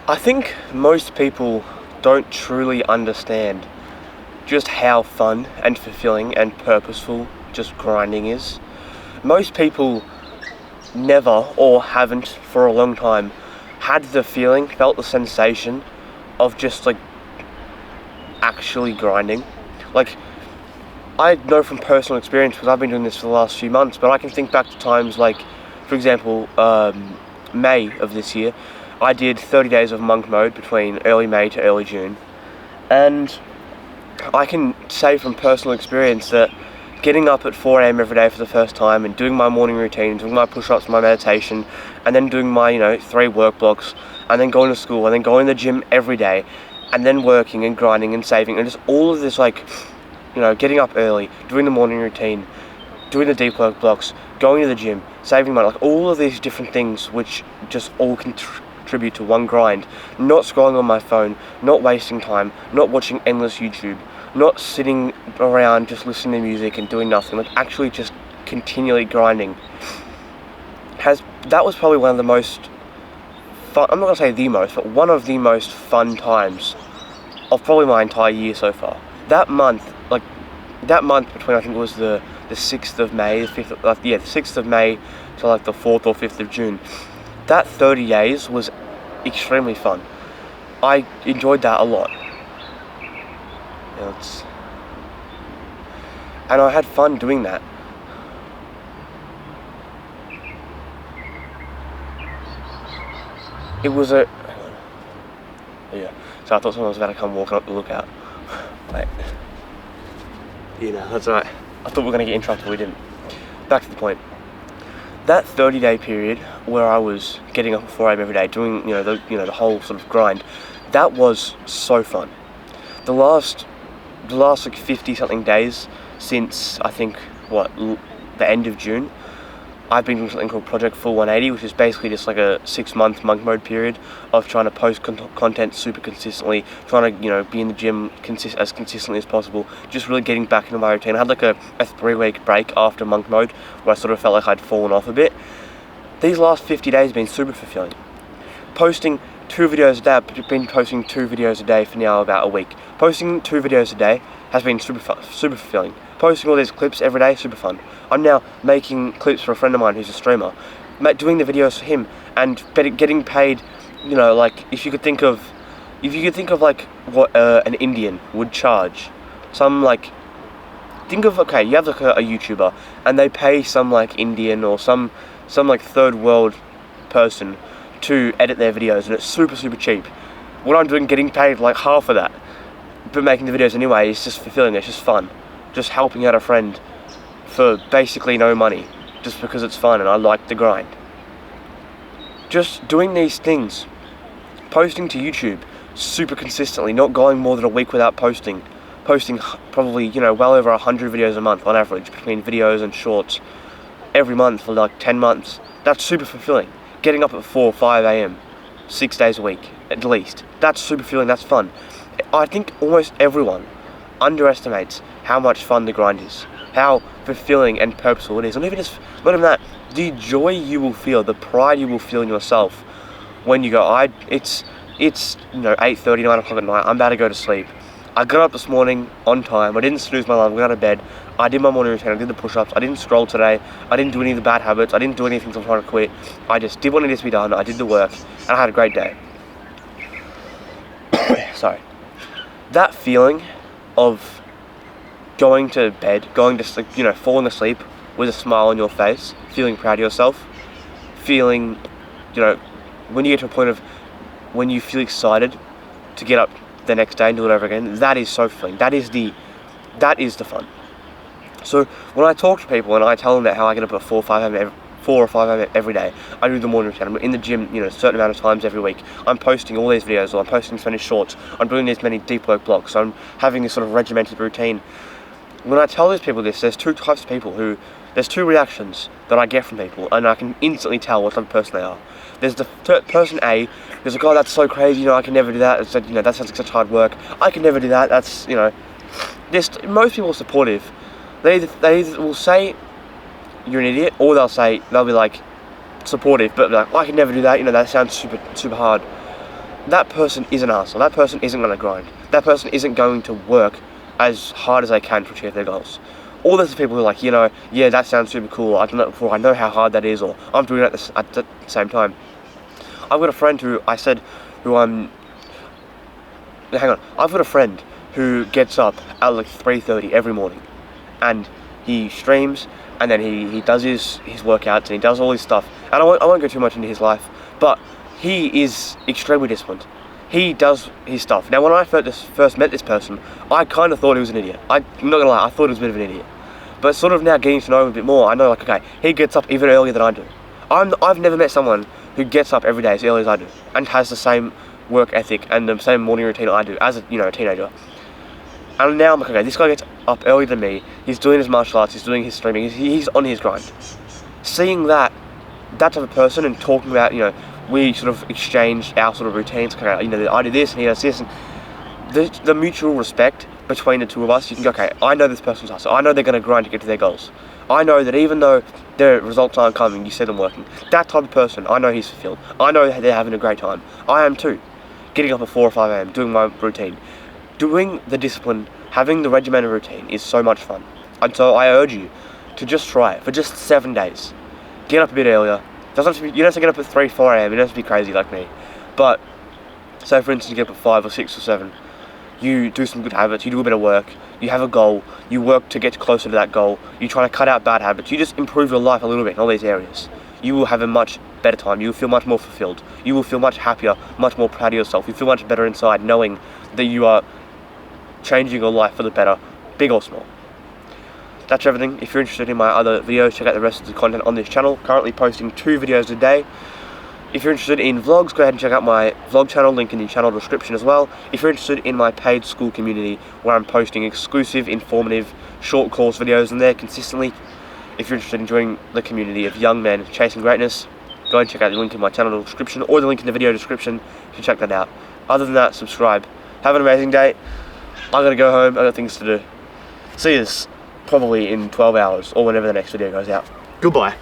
I think most people don't truly understand just how fun and fulfilling and purposeful just grinding is. Most people never, or haven't for a long time, had the feeling, felt the sensation of just like actually grinding. Like, I know from personal experience, because I've been doing this for the last few months, but I can think back to times like, for example, May of this year, I did 30 days of monk mode between early May to early June, and I can say from personal experience that getting up at 4 a.m. every day for the first time and doing my morning routine, doing my push-ups, my meditation, and then doing my 3 work blocks, and then going to school, and then going to the gym every day, and then working and grinding and saving, and just all of this, like, getting up early, doing the morning routine, doing the deep work blocks, going to the gym, saving money, like all of these different things which just all contribute to one grind. Not scrolling on my phone, not wasting time, not watching endless YouTube, not sitting around just listening to music and doing nothing, like actually just continually grinding. That was probably one of the most fun, I'm not going to say the most, but one of the most fun times of probably my entire year so far. That month between, I think it was the 6th of May, the 6th of May to like the 4th or 5th of June, that 30 days was extremely fun. I enjoyed that a lot. And I had fun doing that. It was so I thought someone was about to come walking up the lookout. Wait. That's alright. I thought we were going to get interrupted, but we didn't. Back to the point. That 30-day period where I was getting up at 4 a.m. every day, doing the whole sort of grind, that was so fun. The last like 50 something days since I think the end of June, I've been doing something called Project Full 180, which is basically just like a 6-month monk mode period of trying to post content super consistently, trying to be in the gym as consistently as possible, just really getting back into my routine. I had like a 3-week break after monk mode where I sort of felt like I'd fallen off a bit. These last 50 days have been super fulfilling. Posting 2 videos a day, I've been posting 2 videos a day for now about a week. Posting 2 videos a day has been super fulfilling. Posting all these clips every day, super fun. I'm now making clips for a friend of mine who's a streamer, doing the videos for him and getting paid. Like if you could think of like what an Indian would charge, you have like a YouTuber and they pay some like Indian or some like third world person to edit their videos, and it's super cheap. What I'm doing, getting paid like half of that, but making the videos anyway, is just fulfilling. It's just fun. Just helping out a friend for basically no money, just because it's fun and I like the grind. Just doing these things, posting to YouTube super consistently, not going more than a week without posting probably well over 100 videos a month on average, between videos and shorts, every month for like 10 months. That's super fulfilling. Getting up at 4 or 5 a.m. 6 days a week at least, that's super fulfilling. That's fun. I think almost everyone underestimates how much fun the grind is, how fulfilling and purposeful it is. Not even that, the joy you will feel, the pride you will feel in yourself when you go, it's 8:30, 9 o'clock at night, I'm about to go to sleep. I got up this morning on time, I didn't snooze my alarm, got out of bed, I did my morning routine, I did the push-ups, I didn't scroll today, I didn't do any of the bad habits, I didn't do anything I'm trying to quit, I just did what needed to be done, I did the work, and I had a great day. Sorry. That feeling of going to bed, going to sleep, falling asleep with a smile on your face, feeling proud of yourself, feeling, when you get to a point of when you feel excited to get up the next day and do it over again, that is so fulfilling. That is the fun. So when I talk to people and I tell them that how I get up at 4 or 5 a.m. every day, I do the morning routine, I'm in the gym, a certain amount of times every week, I'm posting all these videos, or I'm posting this many shorts, I'm doing these many deep work blocks, I'm having this sort of regimented routine. When I tell these people this, there's 2 types of people there's 2 reactions that I get from people, and I can instantly tell what type of person they are. There's the person A, who's like, oh, that's so crazy, I can never do that, that sounds like such hard work, I can never do that, that's, most people are supportive. They either will say you're an idiot, or they'll be like supportive, but like, I can never do that, that sounds super hard. that person is an arsehole. That person isn't going to grind. That person isn't going to work as hard as they can to achieve their goals. All those people who are like, you know, yeah, that sounds super cool, I've done it before, I know how hard that is, or I'm doing it at the same time. I've got a friend who hang on, I've got a friend who gets up at like 3:30 every morning, and he streams, and then he does his workouts, and he does all his stuff, and I won't go too much into his life, but he is extremely disciplined. He does his stuff. Now, when I first met this person, I kind of thought he was an idiot. I'm not gonna lie, I thought he was a bit of an idiot. But sort of now getting to know him a bit more, I know, like, okay, he gets up even earlier than I do. I've never met someone who gets up every day as early as I do, and has the same work ethic and the same morning routine I do as a teenager. And now I'm like, okay, this guy gets up earlier than me. He's doing his martial arts. He's doing his streaming. He's on his grind. Seeing that type of person and talking about, we sort of exchange our sort of routines. Okay, I do this and he does this, and the mutual respect between the two of us. You can go, okay, I know this person's hustle. I know they're going to grind to get to their goals. I know that even though their results aren't coming, you see them working. That type of person, I know he's fulfilled. I know they're having a great time. I am too. Getting up at 4 or 5 a.m, doing my routine. Doing the discipline, having the regimented routine is so much fun. And so I urge you to just try it for just 7 days. Get up a bit earlier. You don't have to get up at 3, 4 a.m. You don't have to be crazy like me. But, say for instance, you get up at 5 or 6 or 7. You do some good habits, you do a bit of work, you have a goal, you work to get closer to that goal, you try to cut out bad habits, you just improve your life a little bit in all these areas. You will have a much better time, you will feel much more fulfilled, you will feel much happier, much more proud of yourself, you feel much better inside knowing that you are changing your life for the better, big or small. That's everything. If you're interested in my other videos, check out the rest of the content on this channel. Currently posting 2 videos a day. If you're interested in vlogs, go ahead and check out my vlog channel, link in the channel description as well. If you're interested in my paid school community, where I'm posting exclusive, informative, short course videos in there consistently. If you're interested in joining the community of young men chasing greatness, go and check out the link in my channel description, or the link in the video description to check that out. Other than that, subscribe. Have an amazing day. I gotta go home, I got things to do. See you probably in 12 hours, or whenever the next video goes out. Goodbye.